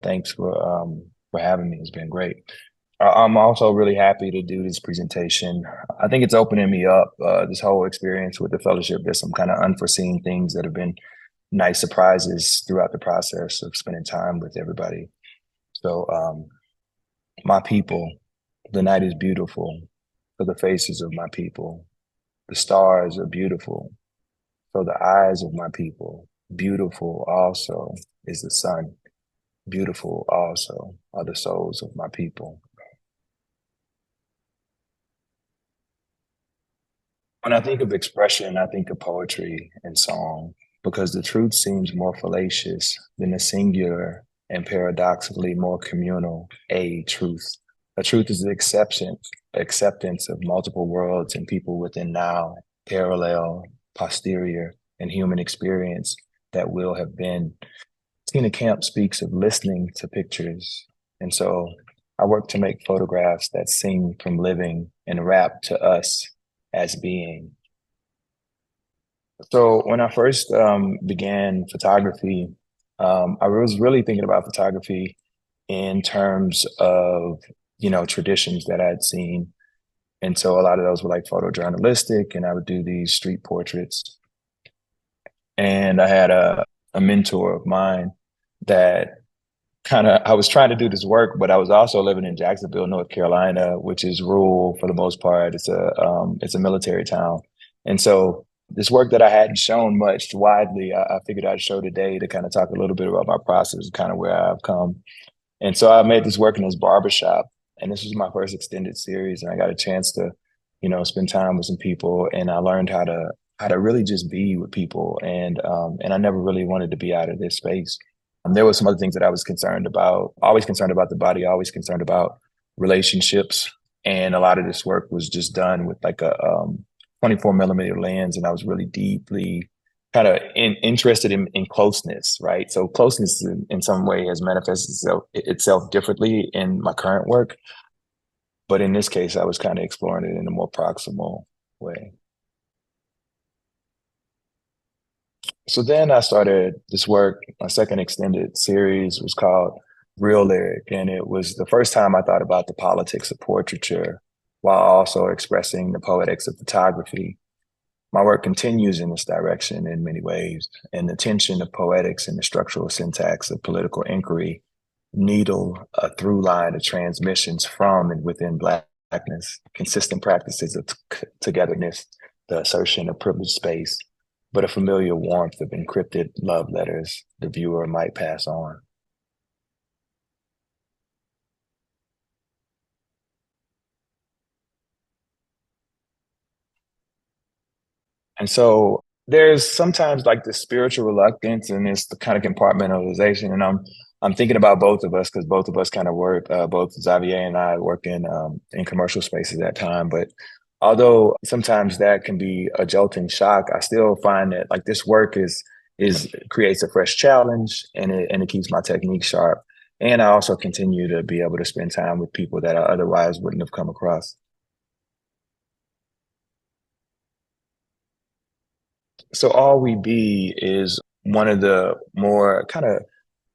Thanks for having me. It's been great. I'm also really happy to do this presentation. I think it's opening me up, this whole experience with the fellowship. There's some kind of unforeseen things that have been nice surprises throughout the process of spending time with everybody. So, my people, the night is beautiful for the faces of my people. The stars are beautiful for the eyes of my people. Beautiful also is the sun. Beautiful also are the souls of my people. When I think of expression, I think of poetry and song because the truth seems more fallacious than the singular and paradoxically more communal a truth. A truth is the acceptance of multiple worlds and people within now, parallel, posterior, and human experience that will have been. Tina Camp speaks of listening to pictures. And so I work to make photographs that sing from living and rap to us as being. So when I first began photography, I was really thinking about photography in terms of, traditions that I'd seen. And so a lot of those were like photojournalistic, and I would do these street portraits. And I had a mentor of mine that I was trying to do this work, but I was also living in Jacksonville, North Carolina, which is rural for the most part. It's a military town. And so this work that I hadn't shown much widely, I figured I'd show today to kind of talk a little bit about my process, kind of where I've come. And so I made this work in this barbershop, and this was my first extended series, and I got a chance to, spend time with some people, and I learned how to really just be with people, and I never really wanted to be out of this space. There were some other things that I was concerned about, always concerned about the body, always concerned about relationships. And a lot of this work was just done with like a 24 millimeter lens. And I was really deeply kind of interested in closeness, right? So closeness in some way has manifested itself differently in my current work. But in this case, I was kind of exploring it in a more proximal way. So then I started this work. My second extended series was called Real Lyric, and it was the first time I thought about the politics of portraiture while also expressing the poetics of photography. My work continues in this direction in many ways, and the tension of poetics and the structural syntax of political inquiry needle a through line of transmissions from and within Blackness, consistent practices of togetherness, the assertion of privileged space, but a familiar warmth of encrypted love letters the viewer might pass on. And so there's sometimes like this spiritual reluctance and it's the kind of compartmentalization. And I'm thinking about both of us because both of us kind of work, both Xavier and I work in commercial spaces at time. But although sometimes that can be a jolting shock, I still find that like this work is creates a fresh challenge and it keeps my technique sharp. And I also continue to be able to spend time with people that I otherwise wouldn't have come across. So all we be is one of the more kind of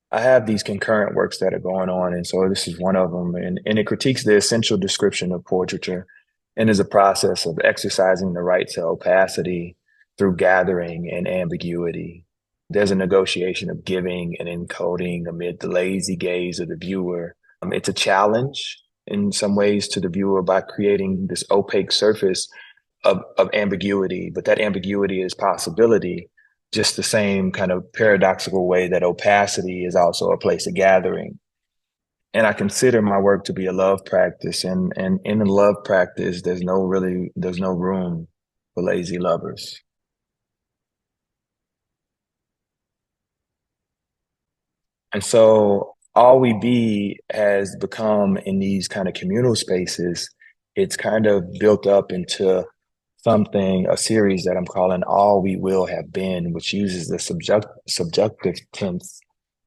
I have these concurrent works that are going on, and so this is one of them, and it critiques the essential description of portraiture, and is a process of exercising the right to opacity through gathering and ambiguity. There's a negotiation of giving and encoding amid the lazy gaze of the viewer. It's a challenge in some ways to the viewer by creating this opaque surface of ambiguity, but that ambiguity is possibility, just the same kind of paradoxical way that opacity is also a place of gathering. And I consider my work to be a love practice. And in a love practice, there's no room for lazy lovers. And so all we be has become in these kind of communal spaces, it's kind of built up into a series that I'm calling All We Will Have Been, which uses the subjunctive tense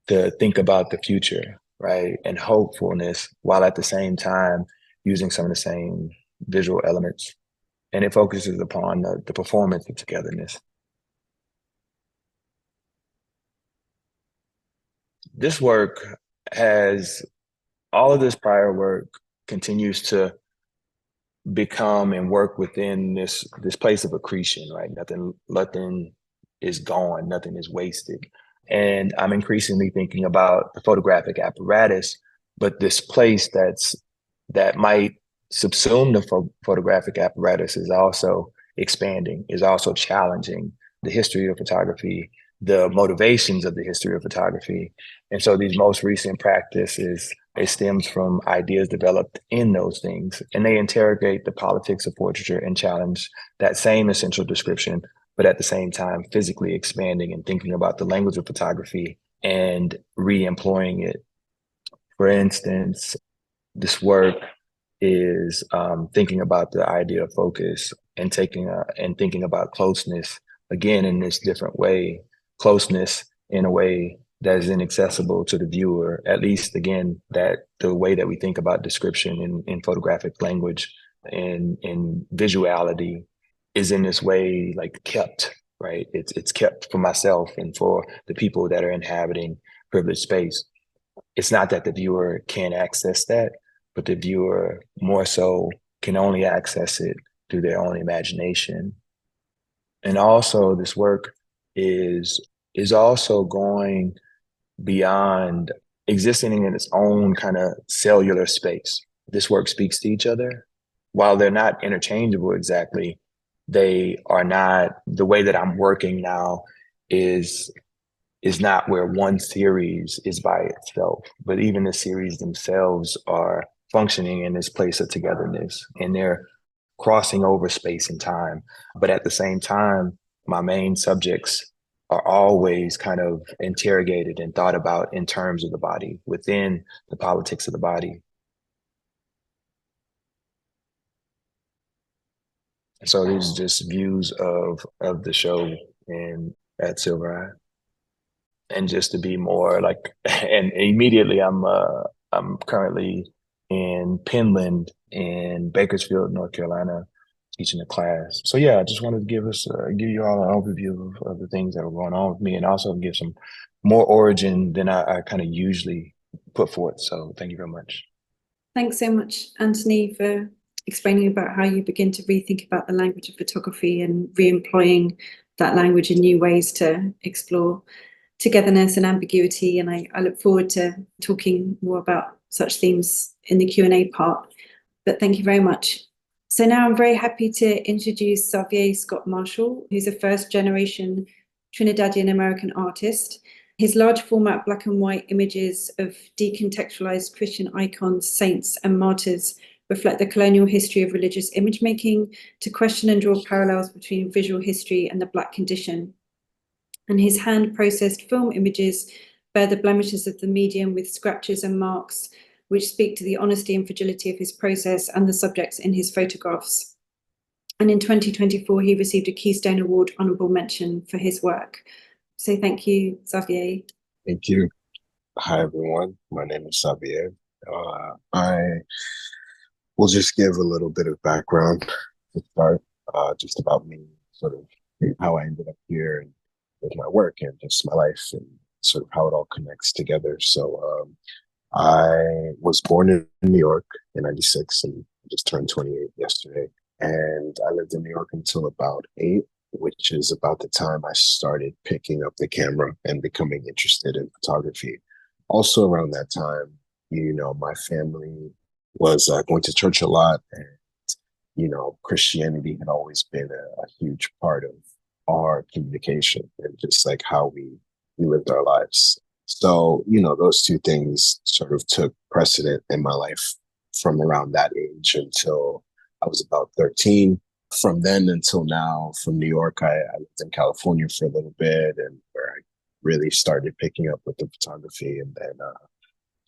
to think about the future, right? And hopefulness, while at the same time using some of the same visual elements. And it focuses upon the performance of togetherness. This work has all of this prior work continues to become and work within this place of accretion, right? Nothing is gone, nothing is wasted. And I'm increasingly thinking about the photographic apparatus, but this place that might subsume the photographic apparatus is also expanding, is also challenging the history of photography, the motivations of the history of photography. And so these most recent practices, it stems from ideas developed in those things, and they interrogate the politics of portraiture and challenge that same essential description, but at the same time, physically expanding and thinking about the language of photography and re-employing it. For instance, this work is thinking about the idea of focus and thinking about closeness again in this different way, closeness in a way that is inaccessible to the viewer, at least again, that the way that we think about description in photographic language and in visuality is in this way like kept, right? It's kept for myself and for the people that are inhabiting privileged space. It's not that the viewer can't access that, but the viewer more so can only access it through their own imagination. And also this work is also going beyond existing in its own kind of cellular space. This work speaks to each other. While they're not interchangeable exactly, they are not the way that I'm working now is is not where one series is by itself, but even the series themselves are functioning in this place of togetherness and they're crossing over space and time. But at the same time, my main subjects are always kind of interrogated and thought about in terms of the body, within the politics of the body. And so these are just views of the show in at Silver Eye. And just to be more like, and immediately I'm currently in Penland in Bakersfield, North Carolina, teaching a class. So yeah, I just wanted to give you all an overview of the things that were going on with me, and also give some more origin than I kind of usually put forth. So thank you very much. Thanks so much, Anthony, for explaining about how you begin to rethink about the language of photography and re-employing that language in new ways to explore togetherness and ambiguity. And I look forward to talking more about such themes in the Q&A part. But thank you very much. So now I'm very happy to introduce Xavier Scott Marshall, who's a first-generation Trinidadian American artist. His large format black and white images of decontextualized Christian icons, saints, and martyrs reflect the colonial history of religious image making to question and draw parallels between visual history and the Black condition. And his hand-processed film images bear the blemishes of the medium with scratches and marks, which speak to the honesty and fragility of his process and the subjects in his photographs. And in 2024, he received a Keystone Award honorable mention for his work. So thank you, Xavier. Thank you. Hi, everyone. My name is Xavier. I will just give a little bit of background to start, just about me, sort of how I ended up here and with my work and just my life and sort of how it all connects together. So I was born in New York in 96 and just turned 28 yesterday. And I lived in New York until about 8, which is about the time I started picking up the camera and becoming interested in photography. Also around that time, my family was going to church a lot, and, Christianity had always been a huge part of our communication and just like how we lived our lives. So, those two things sort of took precedent in my life from around that age until I was about 13. From then until now, from New York, I lived in California for a little bit, and where I really started picking up with the photography. And then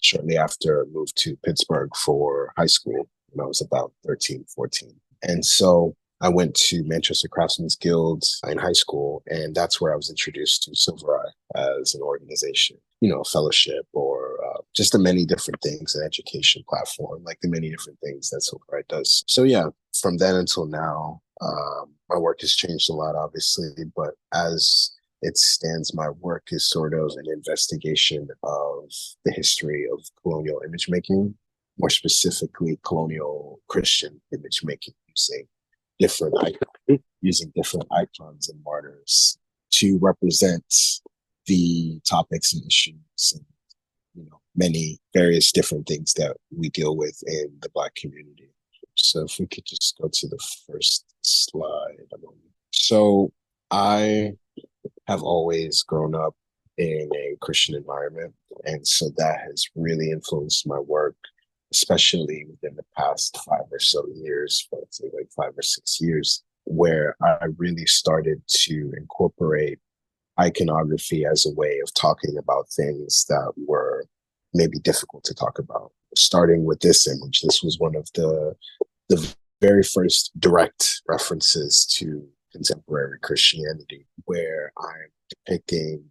shortly after, I moved to Pittsburgh for high school when I was about 13, 14. And so I went to Manchester Craftsmen's Guild in high school, and that's where I was introduced to Silver Eye as an organization, a fellowship or just the many different things, an education platform, like the many different things that Silver Eye does. So yeah, from then until now, my work has changed a lot, obviously, but as it stands. My work is sort of an investigation of the history of colonial image making, more specifically colonial Christian image making, using different icons and martyrs to represent the topics and issues and many various different things that we deal with in the Black community. So if we could just go to the first slide. So I have always grown up in a Christian environment, and so that has really influenced my work, especially within the past 5 or so years, let's say like 5 or 6 years, where I really started to incorporate iconography as a way of talking about things that were maybe difficult to talk about. Starting with this image, this was one of the very first direct references to contemporary Christianity, where I'm depicting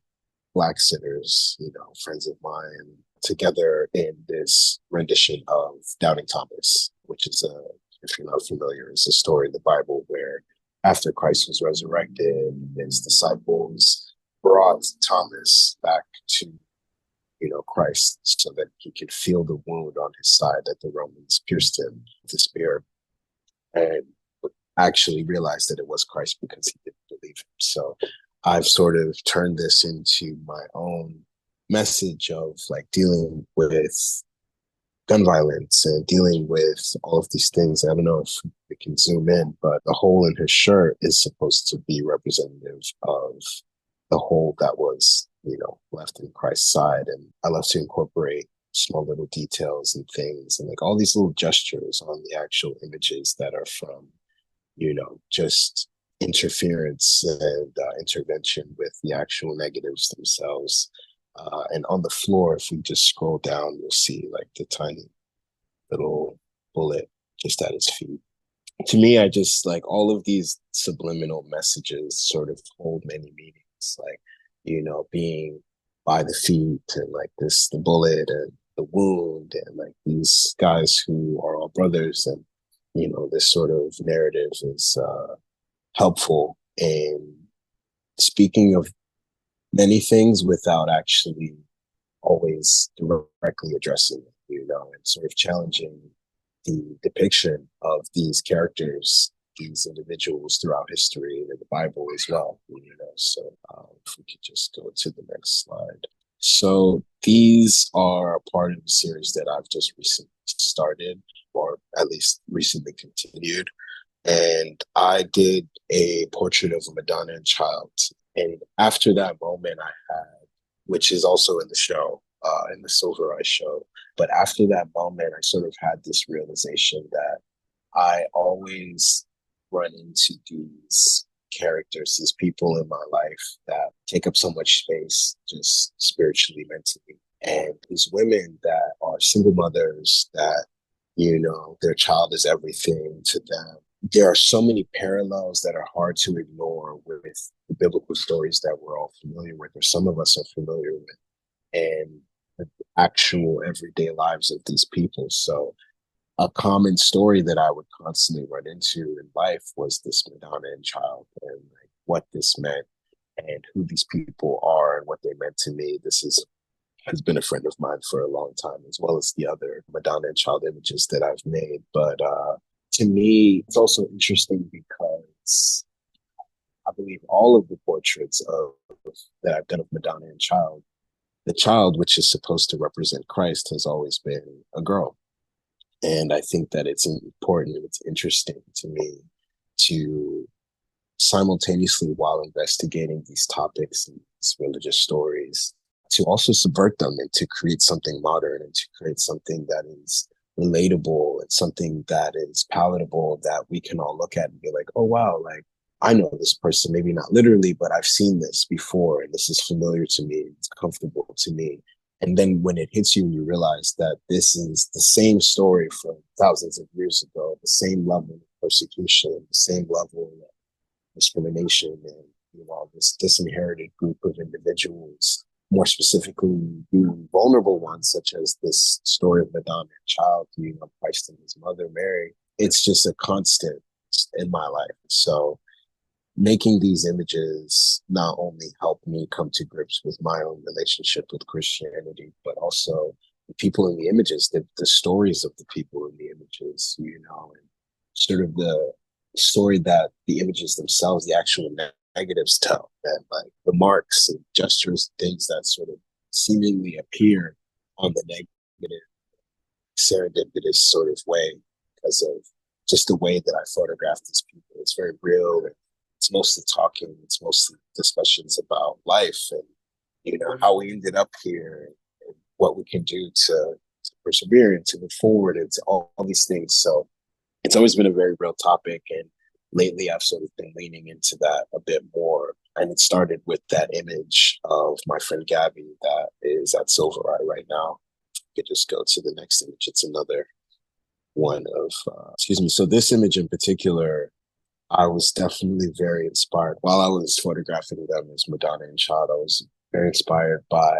Black sinners, friends of mine, together in this rendition of Doubting Thomas, which is if you're not familiar, is a story in the Bible where after Christ was resurrected, his disciples brought Thomas back to Christ so that he could feel the wound on his side that the Romans pierced him with a spear, and actually realized that it was Christ because he didn't believe him. So I've sort of turned this into my own message of like dealing with gun violence and dealing with all of these things. I don't know if we can zoom in, but the hole in his shirt is supposed to be representative of the hole that was, left in Christ's side. And I love to incorporate small little details and things and like all these little gestures on the actual images that are from, just interference and intervention with the actual negatives themselves. And on the floor, if we just scroll down, you'll see like the tiny little bullet just at his feet. To me, I just like all of these subliminal messages sort of hold many meanings, like, being by the feet and like the bullet and the wound and like these guys who are all brothers. And, this sort of narrative is helpful in speaking of many things without actually always directly addressing it, and sort of challenging the depiction of these characters, these individuals throughout history and in the Bible as well, So if we could just go to the next slide. So these are part of the series that I've just recently started, or at least recently continued. And I did a portrait of a Madonna and Child. And after that moment I had, which is also in the show, in the Silver Eye show, but after that moment, I sort of had this realization that I always run into these characters, these people in my life that take up so much space, just spiritually, mentally. And these women that are single mothers that, their child is everything to them. There are so many parallels that are hard to ignore with the biblical stories that we're all familiar with, or some of us are familiar with, and the actual everyday lives of these people. So a common story that I would constantly run into in life was this Madonna and Child, and like what this meant and who these people are and what they meant to me. Has been a friend of mine for a long time, as well as the other Madonna and Child images that I've made. But to me, it's also interesting because I believe all of the portraits that I've done of Madonna and Child, the child, which is supposed to represent Christ, has always been a girl. And I think that it's important and it's interesting to me to simultaneously, while investigating these topics and these religious stories, to also subvert them and to create something modern and to create something that is relatable and something that is palatable that we can all look at and be like, oh, wow, like I know this person, maybe not literally, but I've seen this before and this is familiar to me. It's comfortable to me. And then when it hits you, you realize that this is the same story from thousands of years ago, the same level of persecution, the same level of discrimination, and this disinherited group of individuals, more specifically the vulnerable ones, such as this story of Madonna and Child, Christ and his mother Mary. It's just a constant in my life. So making these images not only helped me come to grips with my own relationship with Christianity, but also the people in the images, the stories of the people in the images, and sort of the story that the images themselves, the actual negatives tell, and like the marks and gestures, things that sort of seemingly appear on the negative, serendipitous sort of way because of just the way that I photograph these people. It's very real. And it's mostly talking. It's mostly discussions about life and how we ended up here and what we can do to persevere and to move forward and to all these things. So it's always been a very real topic, and lately I've sort of been leaning into that a bit more. And it started with that image of my friend Gabby that is at Silver Eye right now. You could just go to the next image. It's another one of, excuse me. So this image in particular, I was definitely very inspired. While I was photographing them as Madonna and Child, I was very inspired by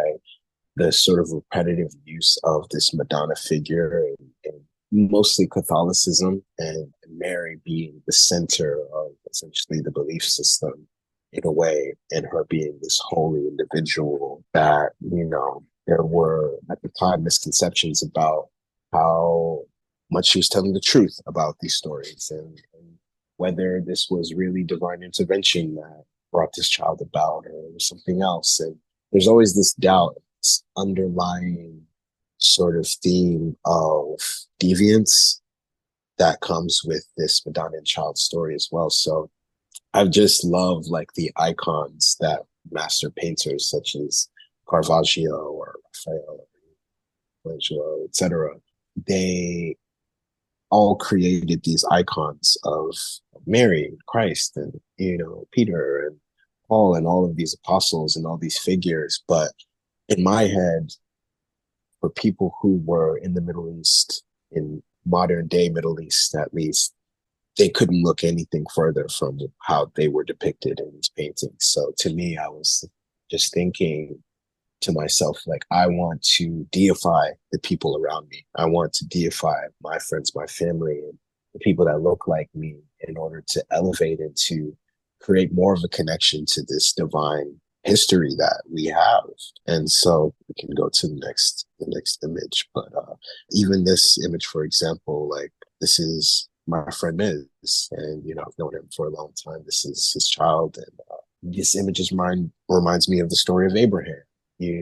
the sort of repetitive use of this Madonna figure and mostly Catholicism and Mary being the center of essentially the belief system in a way, and her being this holy individual that, there were at the time misconceptions about how much she was telling the truth about these stories and whether this was really divine intervention that brought this child about or it was something else. And there's always this doubt, this underlying sort of theme of deviance that comes with this Madonna and Child story as well. So I've just loved like the icons that master painters such as Caravaggio or Raphael, Michelangelo, etc. They all created these icons of Mary and Christ and Peter and Paul and all of these apostles and all these figures. But in my head, for people who were in the Middle East, in modern day Middle East at least, they couldn't look anything further from how they were depicted in these paintings. So to me, I was just thinking to myself, like, I want to deify the people around me. I want to deify my friends, my family, and the people that look like me in order to elevate and to create more of a connection to this divine history that we have. And so we can go to the next image. But even this image, for example, like this is my friend Miz, and I've known him for a long time. This is his child, and this image reminds me of the story of Abraham,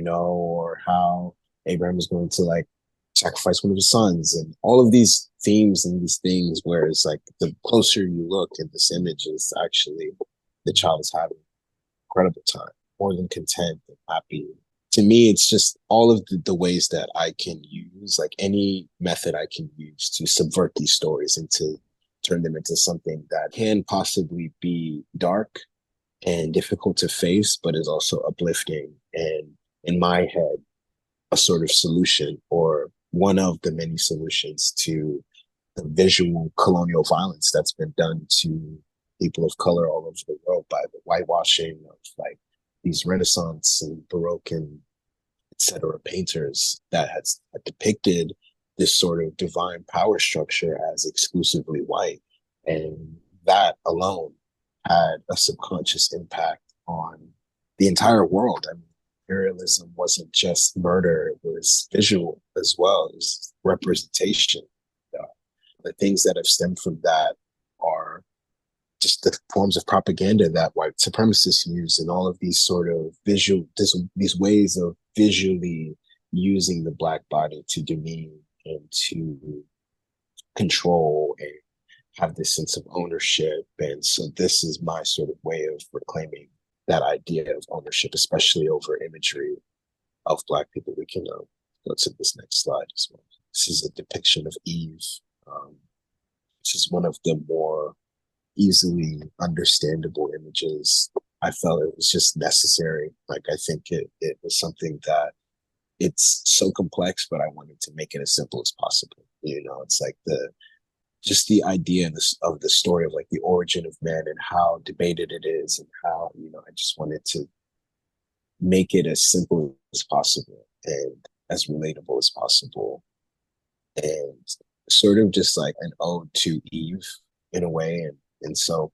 or how Abraham is going to like sacrifice one of his sons, and all of these themes and these things. Whereas like the closer you look in this image, is actually the child is having an incredible time, more than content and happy. To me, it's just all of the ways that I can use, like any method I can use to subvert these stories and to turn them into something that can possibly be dark and difficult to face, but is also uplifting and, in my head, a sort of solution or one of the many solutions to the visual colonial violence that's been done to people of color all over the world by the whitewashing of like these Renaissance and Baroque and etc. painters that had depicted this sort of divine power structure as exclusively white. And that alone had a subconscious impact on the entire world. I mean, imperialism wasn't just murder, it was visual as well, it was representation. Uh, the things that have stemmed from that are just the forms of propaganda that white supremacists use, and all of these sort of these ways of visually using the Black body to demean and to control and have this sense of ownership. And so this is my sort of way of reclaiming that idea of ownership, especially over imagery of Black people. We can go to this next slide as well. This is a depiction of Eve. This is one of the more easily understandable images. I felt it was just necessary. Like, I think it was something that it's so complex, but I wanted to make it as simple as possible. It's like the idea of the story of like the origin of man and how debated it is, and how, I just wanted to make it as simple as possible and as relatable as possible. And sort of just like an ode to Eve in a way. And so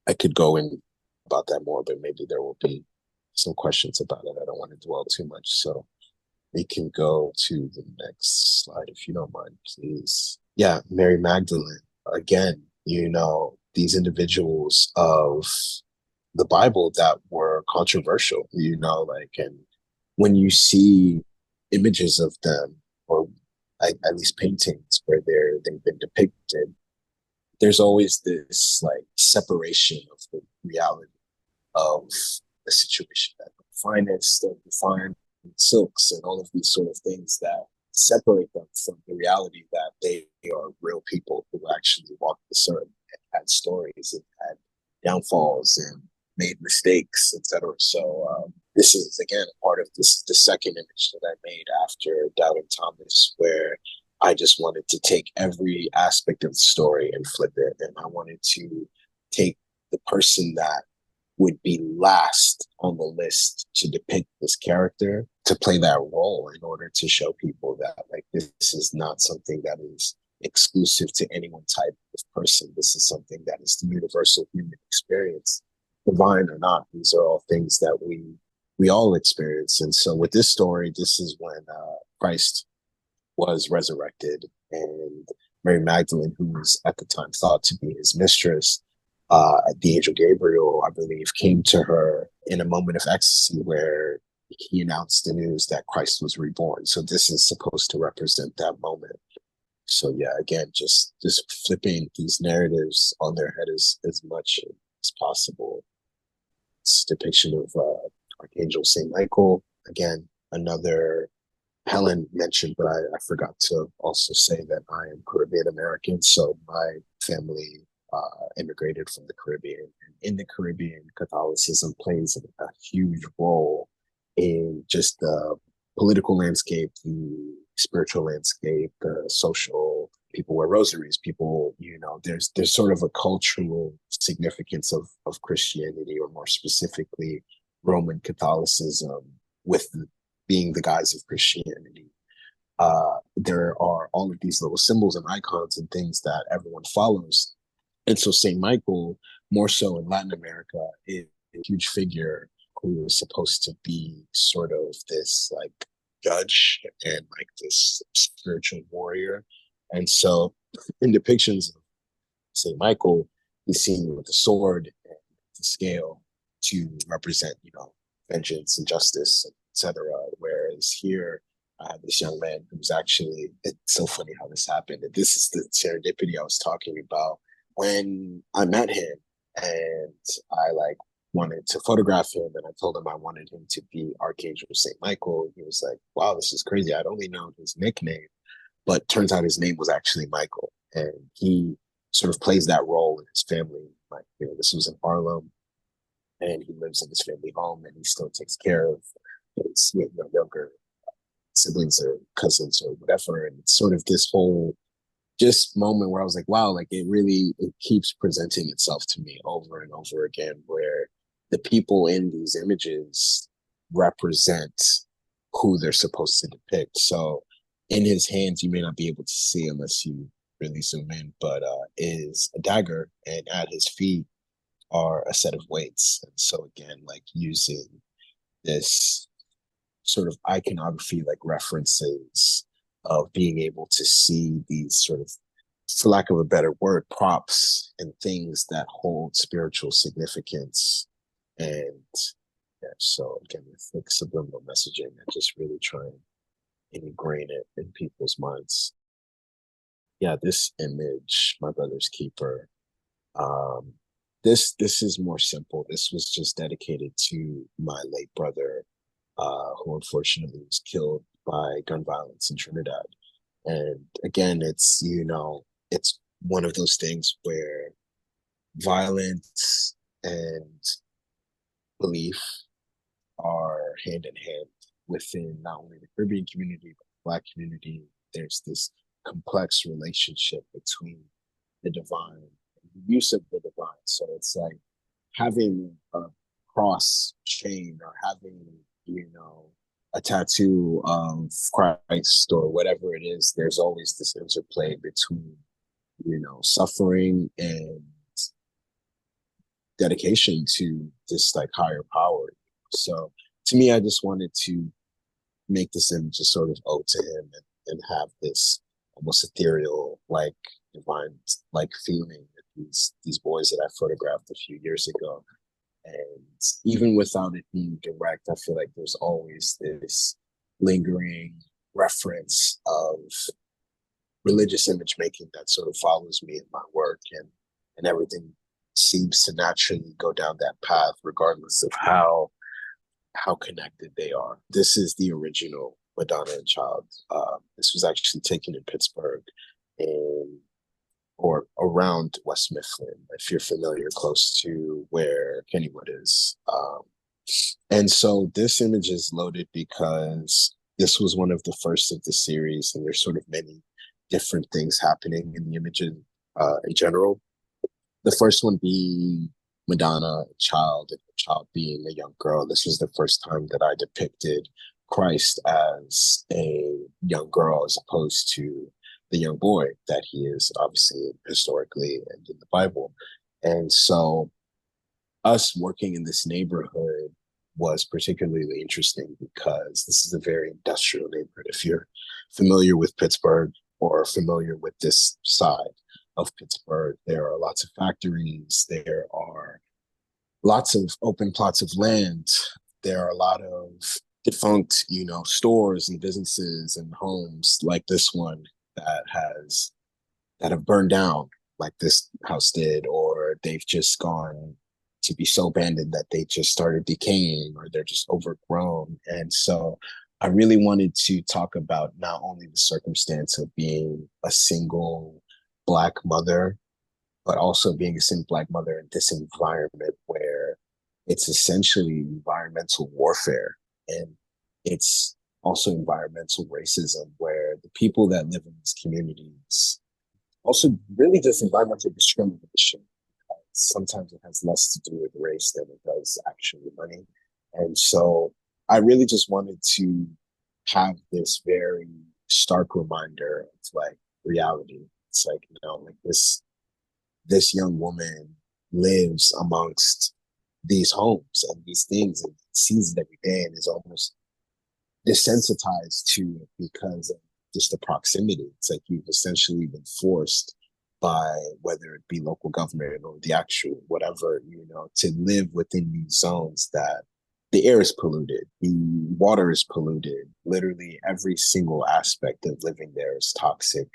I could go in about that more, but maybe there will be some questions about it. I don't want to dwell too much. So we can go to the next slide if you don't mind, please. Yeah, Mary Magdalene. Again, these individuals of the Bible that were controversial, and when you see images of them, or at least paintings where they've been depicted, there's always this like separation of the reality of the situation, that the finest of the fine silks and all of these sort of things that separate them from the reality that they are real people who actually walked this earth and had stories and had downfalls and made mistakes, etc. So this is again a part of the second image that I made after Doubting Thomas, where I just wanted to take every aspect of the story and flip it, and I wanted to take the person that would be last on the list to depict this character, to play that role, in order to show people that like this is not something that is exclusive to any one type of person. This is something that is the universal human experience, divine or not. These are all things that we all experience. And so with this story, this is when Christ was resurrected, and Mary Magdalene, who was at the time thought to be his mistress, the angel Gabriel, I believe, came to her in a moment of ecstasy where he announced the news that Christ was reborn. So this is supposed to represent that moment. So yeah, again, just flipping these narratives on their head as much as possible. It's a depiction of Archangel Saint Michael. Again, another Helen mentioned, but I forgot to also say that I am Caribbean American. So my family immigrated from the Caribbean. And in the Caribbean, Catholicism plays a huge role in just the political landscape, the spiritual landscape, the social. People wear rosaries. People, there's sort of a cultural significance of Christianity, or more specifically, Roman Catholicism, with being the guise of Christianity. There are all of these little symbols and icons and things that everyone follows. And so St. Michael, more so in Latin America, is a huge figure who is supposed to be sort of this like judge and like this spiritual warrior. And so in depictions of St. Michael, he's seen with the sword and the scale to represent, vengeance and justice, etc. Whereas here, I have this young man who's actually, it's so funny how this happened. And this is the serendipity I was talking about. When I met him and I like wanted to photograph him, and I told him I wanted him to be Archangel St. Michael, he was like, wow, this is crazy. I'd only known his nickname, but turns out his name was actually Michael. And he sort of plays that role in his family. Like, this was in Harlem, and he lives in his family home, and he still takes care of his younger siblings or cousins or whatever. And it's sort of this whole just moment where I was like, wow, like it keeps presenting itself to me over and over again, where the people in these images represent who they're supposed to depict. So in his hands, you may not be able to see unless you really zoom in, but is a dagger, and at his feet are a set of weights. And so again, like using this sort of iconography, like references of being able to see these sort of, for lack of a better word, props and things that hold spiritual significance. And yeah, so again, with like subliminal messaging, I just really try and ingrain it in people's minds. Yeah, this image, my brother's keeper, this is more simple. This was just dedicated to my late brother, who unfortunately was killed by gun violence in Trinidad. And again, it's it's one of those things where violence and belief are hand in hand within not only the Caribbean community but the Black community. There's this complex relationship between the divine and the use of the divine. So it's like having a cross chain, or having, a tattoo of Christ or whatever it is. There's always this interplay between, suffering and dedication to this like higher power. So to me, I just wanted to make this image a sort of ode to him, and have this almost ethereal, like divine, like feeling that these boys that I photographed a few years ago. And even without it being direct, I feel like there's always this lingering reference of religious image making that sort of follows me in my work, and everything seems to naturally go down that path regardless of how connected they are. This is the original Madonna and Child. This was actually taken in Pittsburgh, in or around West Mifflin, if you're familiar, close to where Kennywood is. And so this image is loaded because this was one of the first of the series, and there's sort of many different things happening in the image in general. The first one being Madonna, a child, and a child being a young girl. This was the first time that I depicted Christ as a young girl as opposed to the young boy that he is, obviously, historically and in the Bible. And so us working in this neighborhood was particularly interesting because this is a very industrial neighborhood. If you're familiar with Pittsburgh or familiar with this side of Pittsburgh, there are lots of factories, there are lots of open plots of land, there are a lot of defunct, stores and businesses and homes like this one that have burned down like this house did, or they've just gone to be so abandoned that they just started decaying, or they're just overgrown. And so I really wanted to talk about not only the circumstance of being a single Black mother, but also being a single Black mother in this environment where it's essentially environmental warfare, and it's also environmental racism, where the people that live in these communities also really just environmental discrimination. Sometimes it has less to do with race than it does actually money. And so I really just wanted to have this very stark reminder of like reality. It's like, like this young woman lives amongst these homes and these things and sees it every day and is almost desensitized to it because of just the proximity. It's like you've essentially been forced by whether it be local government or the actual whatever, to live within these zones that the air is polluted, the water is polluted, literally every single aspect of living there is toxic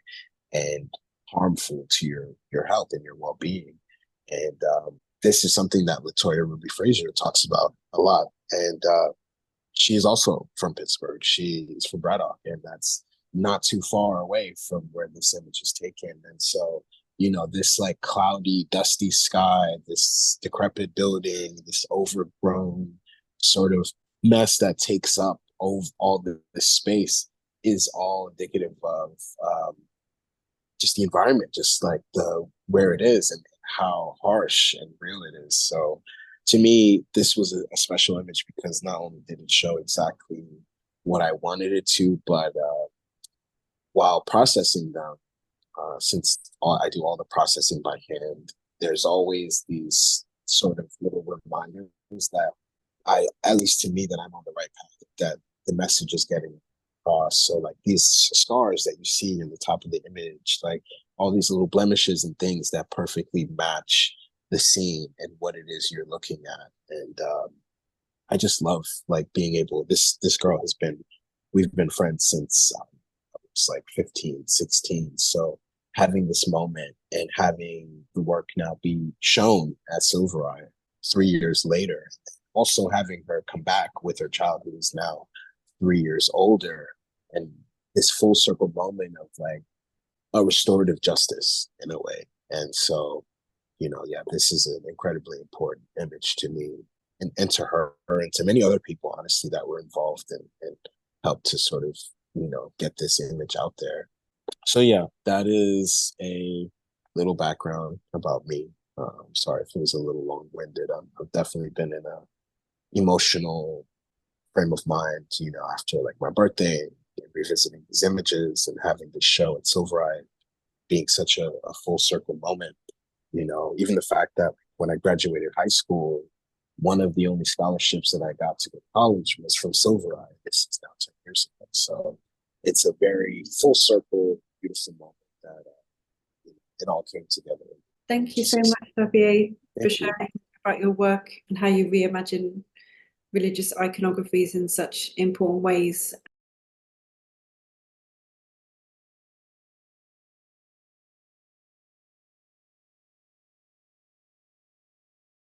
and harmful to your health and your well-being. And this is something that Latoya Ruby Frazier talks about a lot. And she is also from Pittsburgh. She is from Braddock, and that's not too far away from where this image is taken. And so, this like cloudy, dusty sky, this decrepit building, this overgrown sort of mess that takes up all the space is all indicative of just the environment, just like where it is and how harsh and real it is. So to me, this was a special image because not only did it show exactly what I wanted it to, but while processing them, since I do all the processing by hand, there's always these sort of little reminders that at least to me, that I'm on the right path, that the message is getting across. So like these scars that you see in the top of the image, like all these little blemishes and things that perfectly match the scene and what it is you're looking at. And I just love like being able, this girl we've been friends since I was like 15, 16. So having this moment and having the work now be shown at Silver Eye 3 years later, also having her come back with her child who is now 3 years older, and this full circle moment of like a restorative justice in a way. And so, this is an incredibly important image to me and to her and to many other people, honestly, that were involved and helped to sort of, get this image out there. So yeah, that is a little background about me. Sorry if it was a little long-winded. I've definitely been in a emotional frame of mind, after like my birthday, revisiting these images and having this show at Silver Eye being such a full circle moment. Even the fact that when I graduated high school, one of the only scholarships that I got to go to college was from Silver Eye. This is now 10 years ago. So it's a very full circle, beautiful moment that it all came together. Thank you so much, Xavier, for Thank you. sharing about your work and how you reimagine religious iconographies in such important ways.